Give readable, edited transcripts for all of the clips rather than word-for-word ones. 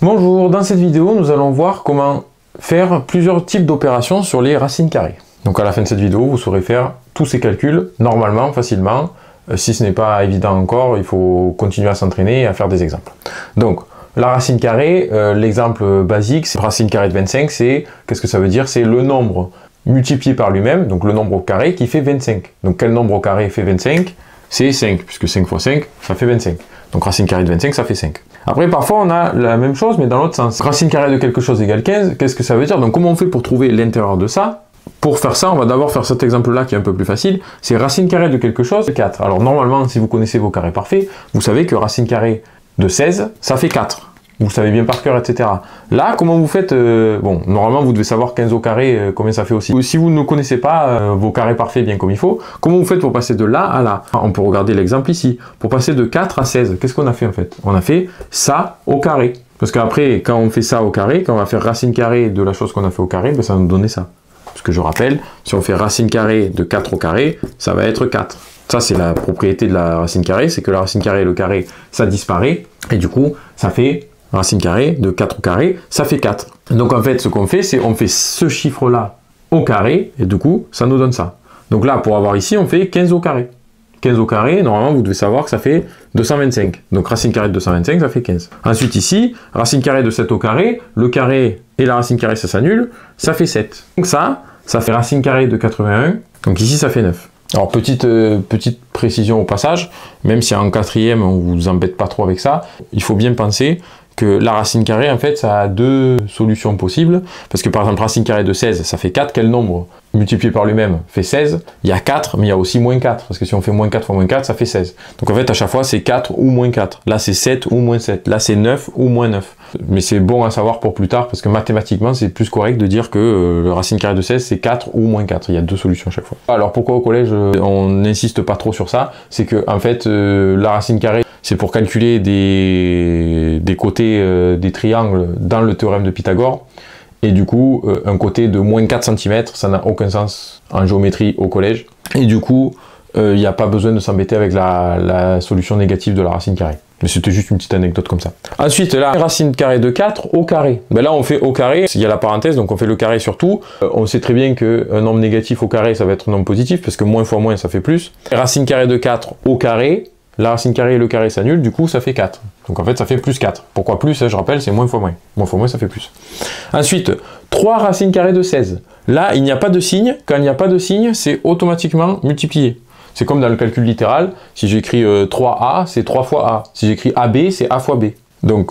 Bonjour, dans cette vidéo, nous allons voir comment faire plusieurs types d'opérations sur les racines carrées. Donc à la fin de cette vidéo, vous saurez faire tous ces calculs normalement, facilement. Si ce n'est pas évident encore, il faut continuer à s'entraîner et à faire des exemples. Donc, la racine carrée, l'exemple basique, c'est racine carrée de 25, c'est, qu'est-ce que ça veut dire? C'est le nombre multiplié par lui-même, donc le nombre au carré qui fait 25. Donc quel nombre au carré fait 25? C'est 5, puisque 5 fois 5, ça fait 25. Donc racine carrée de 25, ça fait 5. Après, parfois, on a la même chose, mais dans l'autre sens. Racine carrée de quelque chose égale 15, qu'est-ce que ça veut dire? Donc comment on fait pour trouver l'intérieur de ça? Pour faire ça, on va d'abord faire cet exemple-là qui est un peu plus facile. C'est racine carrée de quelque chose, 4. Alors normalement, si vous connaissez vos carrés parfaits, vous savez que racine carrée de 16, ça fait 4. Vous savez bien par cœur, etc. Là, comment vous faites bon, normalement, vous devez savoir 15 au carré, combien ça fait aussi. Si vous ne connaissez pas vos carrés parfaits bien comme il faut, comment vous faites pour passer de là à là? On peut regarder l'exemple ici. Pour passer de 4 à 16, qu'est-ce qu'on a fait en fait? On a fait ça au carré. Parce qu'après, quand on fait ça au carré, quand on va faire racine carrée de la chose qu'on a fait au carré, ben, ça va nous donner ça. Parce que je rappelle, si on fait racine carrée de 4 au carré, ça va être 4. Ça, c'est la propriété de la racine carrée, c'est que la racine carrée et le carré, ça disparaît. Et du coup, ça fait racine carrée de 4 au carré, ça fait 4. Donc en fait, ce qu'on fait, c'est on fait ce chiffre-là au carré, et du coup, ça nous donne ça. Donc là, pour avoir ici, on fait 15 au carré. 15 au carré, normalement, vous devez savoir que ça fait 225. Donc racine carrée de 225, ça fait 15. Ensuite ici, racine carrée de 7 au carré, le carré et la racine carrée, ça s'annule, ça fait 7. Donc ça fait racine carrée de 81, donc ici, ça fait 9. Alors petite précision au passage, même si en quatrième, on ne vous embête pas trop avec ça, il faut bien penser que la racine carrée, en fait, ça a deux solutions possibles. Parce que par exemple, racine carrée de 16, ça fait 4. Quel nombre multiplié par lui-même fait 16? Il y a 4, mais il y a aussi moins 4. Parce que si on fait moins 4 fois moins 4, ça fait 16. Donc en fait, à chaque fois, c'est 4 ou moins 4. Là, c'est 7 ou moins 7. Là, c'est 9 ou moins 9. Mais c'est bon à savoir pour plus tard, parce que mathématiquement, c'est plus correct de dire que le racine carrée de 16, c'est 4 ou moins 4. Il y a deux solutions à chaque fois. Alors pourquoi au collège, on n'insiste pas trop sur ça? C'est que en fait, la racine carrée, c'est pour calculer des côtés des triangles dans le théorème de Pythagore. Et du coup, un côté de moins 4 cm, ça n'a aucun sens en géométrie au collège. Et du coup, il n'y a pas besoin de s'embêter avec la solution négative de la racine carrée. Mais c'était juste une petite anecdote comme ça. Ensuite, la racine carrée de 4 au carré. Ben là, on fait au carré, il y a la parenthèse, donc on fait le carré sur tout. On sait très bien qu'un nombre négatif au carré, ça va être un nombre positif, parce que moins fois moins, ça fait plus. Racine carrée de 4 au carré, la racine carrée et le carré s'annulent, du coup ça fait 4. Donc en fait ça fait plus 4. Pourquoi plus? Je rappelle, c'est moins fois moins. Moins fois moins, ça fait plus. Ensuite, 3 racines carrées de 16. Là, il n'y a pas de signe. Quand il n'y a pas de signe, c'est automatiquement multiplié. C'est comme dans le calcul littéral. Si j'écris 3A, c'est 3 fois A. Si j'écris AB, c'est A fois B. Donc,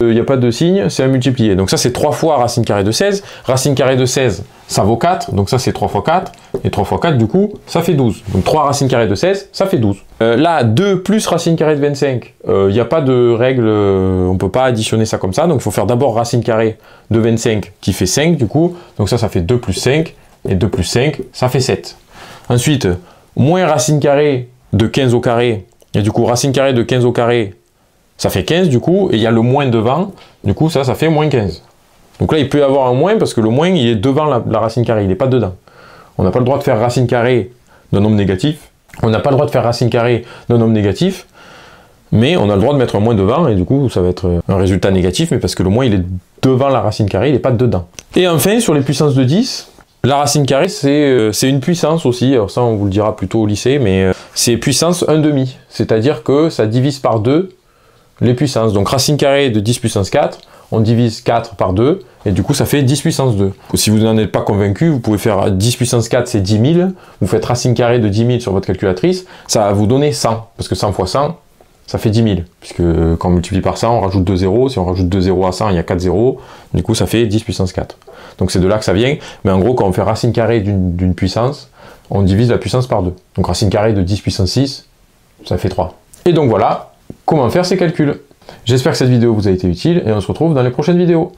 il n'y a pas de signe, c'est à multiplier. Donc ça, c'est 3 fois racine carrée de 16. Racine carrée de 16, ça vaut 4. Donc ça, c'est 3 fois 4. Et 3 fois 4, du coup, ça fait 12. Donc 3 racines carrées de 16, ça fait 12. Là, 2 plus racine carrée de 25, il n'y a pas de règle, on ne peut pas additionner ça comme ça. Donc il faut faire d'abord racine carrée de 25 qui fait 5, du coup. Donc ça fait 2 plus 5. Et 2 plus 5, ça fait 7. Ensuite, moins racine carrée de 15 au carré. Et du coup, racine carrée de 15 au carré, ça fait 15 du coup, et il y a le moins devant, du coup ça fait moins 15. Donc là il peut y avoir un moins, parce que le moins il est devant la racine carrée, il n'est pas dedans. On n'a pas le droit de faire racine carrée d'un nombre négatif, on n'a pas le droit de faire racine carrée d'un nombre négatif, mais on a le droit de mettre un moins devant, et du coup ça va être un résultat négatif, mais parce que le moins il est devant la racine carrée, il n'est pas dedans. Et enfin sur les puissances de 10, la racine carrée c'est une puissance aussi, alors ça on vous le dira plutôt au lycée, mais c'est puissance 1/2, c'est-à-dire que ça divise par 2 les puissances. Donc racine carrée de 10 puissance 4, on divise 4 par 2, et du coup ça fait 10 puissance 2. Si vous n'en êtes pas convaincu, vous pouvez faire 10 puissance 4, c'est 10 000, vous faites racine carrée de 10 000 sur votre calculatrice, ça va vous donner 100, parce que 100 fois 100, ça fait 10 000, puisque quand on multiplie par 100, on rajoute 2 zéros, si on rajoute 2 zéros à 100, il y a 4 zéros, du coup ça fait 10 puissance 4. Donc c'est de là que ça vient, mais en gros quand on fait racine carrée d'une puissance, on divise la puissance par 2. Donc racine carrée de 10 puissance 6, ça fait 3. Et donc voilà comment faire ces calculs. J'espère que cette vidéo vous a été utile et on se retrouve dans les prochaines vidéos.